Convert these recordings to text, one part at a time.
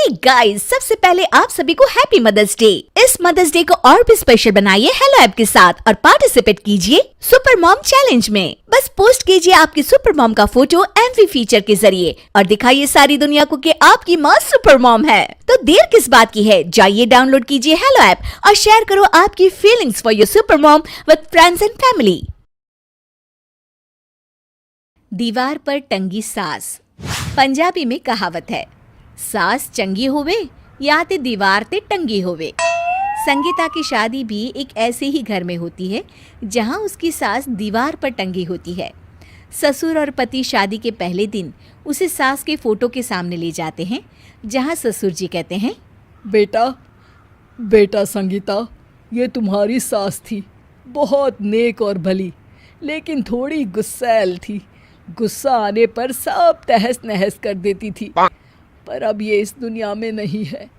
Hey guys, सबसे पहले आप सभी को हैप्पी मदर्स डे। इस मदर्स डे को और भी स्पेशल बनाइए हेलो ऐप के साथ और पार्टिसिपेट कीजिए सुपर मॉम चैलेंज में। बस पोस्ट कीजिए आपकी सुपर मॉम का फोटो एमवी फीचर के जरिए और दिखाइए सारी दुनिया को कि आपकी माँ सुपर मॉम है। तो देर किस बात की है, जाइए डाउनलोड कीजिए हेलो ऐप और शेयर करो आपकी feelings for your super mom with friends and family. दीवार पर टंगी सास। पंजाबी में कहावत है, सास चंगी होवे या ते दीवार ते टंगी होवे। संगीता की शादी भी एक ऐसे ही घर में होती है जहां उसकी सास दीवार पर टंगी होती है। ससुर और पति शादी के पहले दिन उसे सास के फोटो के सामने ले जाते हैं, जहां ससुर जी कहते हैं, बेटा संगीता, ये तुम्हारी सास थी, बहुत नेक और भली, लेकिन थोड़ी गुस्सैल थी। गुस्सा आने पर सब तहस नहस कर देती थी, पर अब ये इस दुनिया में नहीं है।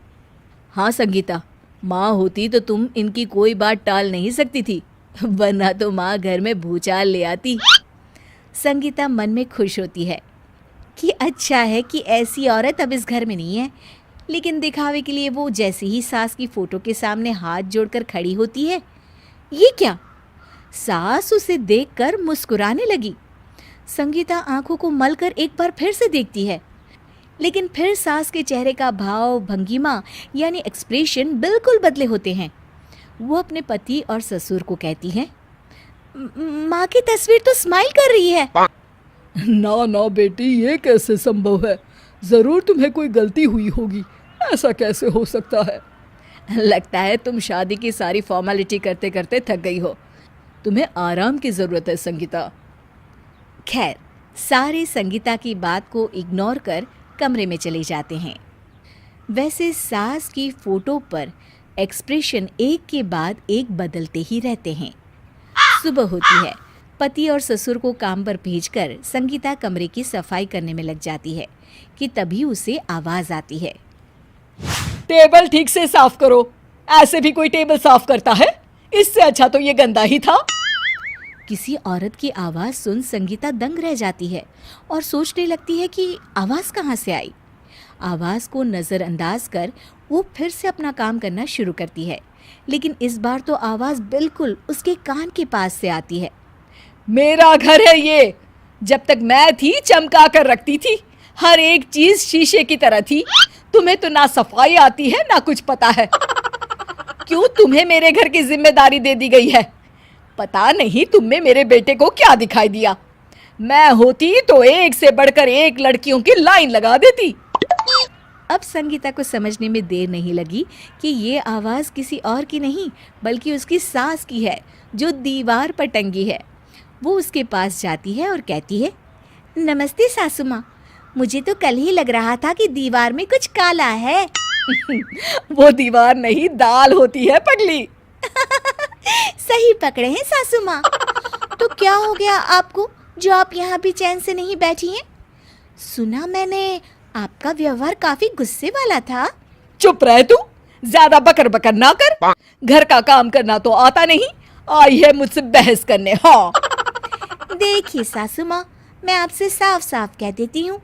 हाँ संगीता, माँ होती तो तुम इनकी कोई बात टाल नहीं सकती थी, वरना तो माँ घर में भूचाल ले आती। संगीता मन में खुश होती है कि अच्छा है कि ऐसी औरत अब इस घर में नहीं है, लेकिन दिखावे के लिए वो जैसे ही सास की फोटो के सामने हाथ जोड़कर खड़ी होती है, ये क्या? सास उसे देखकर मुस्कुराने लगी। संगीता आंखों को मलकर एक बार फिर से देखती है, लेकिन फिर सास के चेहरे का भाव, भंगिमा यानी एक्सप्रेशन बिल्कुल बदले होते हैं। वो अपने पति और ससुर को कहती है, माँ की तस्वीर तो स्माइल कर रही है। ना बेटी, ये कैसे संभव है? जरूर तुम्हें कोई गलती हुई होगी, ऐसा कैसे हो सकता है? लगता है तुम शादी की सारी फॉर्मेलिटी करते करते थक गई हो, तुम्हें आराम की जरूरत है संगीता। खैर, सारे संगीता की बात को इग्नोर कर कमरे में चले जाते हैं। वैसे सास की फोटो पर एक्सप्रेशन एक के बाद एक बदलते ही रहते हैं। सुबह होती है, पति और ससुर को काम पर भेजकर संगीता कमरे की सफाई करने में लग जाती है कि तभी उसे आवाज आती है, टेबल ठीक से साफ करो। ऐसे भी कोई टेबल साफ करता है? इससे अच्छा तो ये गंदा ही था। किसी औरत की आवाज़ सुन संगीता दंग रह जाती है और सोचने लगती है कि आवाज़ कहाँ से आई। आवाज़ को नज़रअंदाज कर वो फिर से अपना काम करना शुरू करती है, लेकिन इस बार तो आवाज़ बिल्कुल उसके कान के पास से आती है। मेरा घर है ये। जब तक मैं थी चमका कर रखती थी, हर एक चीज शीशे की तरह थी। तुम्हें तो ना सफाई आती है ना कुछ पता है। क्यों तुम्हें मेरे घर की जिम्मेदारी दे दी गई है? पता नहीं तुम में मेरे बेटे को क्या दिखाई दिया। मैं होती तो एक से बढ़कर एक लड़कियों की लाइन लगा देती। अब संगीता को समझने में देर नहीं लगी कि ये आवाज़ किसी और की नहीं बल्कि उसकी सास की है, जो दीवार पर टंगी है। वो उसके पास जाती है और कहती है, नमस्ते सासू माँ, मुझे तो कल ही लग रहा था कि दीवार में कुछ काला है। वो दीवार नहीं, दाल होती है पगली। सही पकड़े हैं सासू माँ। तो क्या हो गया आपको जो आप यहाँ भी चैन से नहीं बैठी हैं? सुना मैंने आपका व्यवहार काफी गुस्से वाला था। चुप रह तू, ज्यादा बकर बकर ना कर। घर का काम करना तो आता नहीं, आई है मुझसे बहस करने। हाँ देखिए सासू माँ, मैं आपसे साफ साफ कह देती हूँ,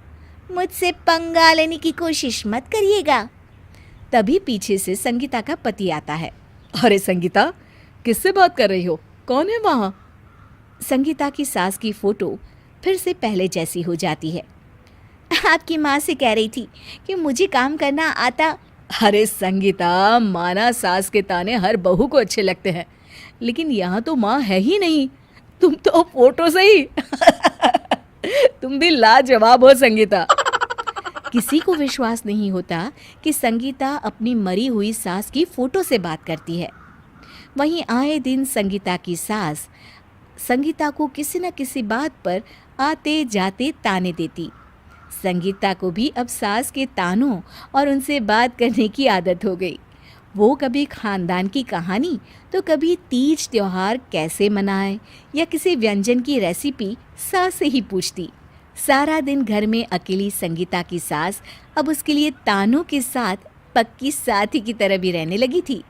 मुझसे पंगा लेने की कोशिश मत करिएगा। तभी पीछे से संगीता का पति आता है। अरे संगीता, किससे बात कर रही हो? कौन है वहाँ? संगीता की सास की फोटो फिर से पहले जैसी हो जाती है। आपकी माँ से कह रही थी कि मुझे काम करना आता। अरे संगीता, माना सास के ताने हर बहू को अच्छे लगते हैं, लेकिन यहाँ तो माँ है ही नहीं, तुम तो फोटो से ही। तुम भी लाजवाब हो संगीता। किसी को विश्वास नहीं होता कि संगीता अपनी मरी हुई सास की फोटो से बात करती है। वहीं आए दिन संगीता की सास संगीता को किसी न किसी बात पर आते जाते ताने देती। संगीता को भी अब सास के तानों और उनसे बात करने की आदत हो गई। वो कभी खानदान की कहानी तो कभी तीज त्योहार कैसे मनाएं या किसी व्यंजन की रेसिपी सास से ही पूछती। सारा दिन घर में अकेली संगीता की सास अब उसके लिए तानों के साथ पक्की साथी की तरह भी रहने लगी थी,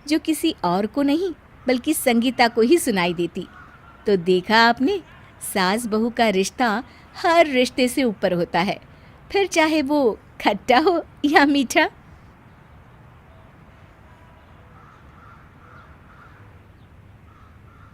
जो किसी और को नहीं बल्कि संगीता को ही सुनाई देती। तो देखा आपने, सास बहू का रिश्ता हर रिश्ते से ऊपर होता है, फिर चाहे वो खट्टा हो या मीठा।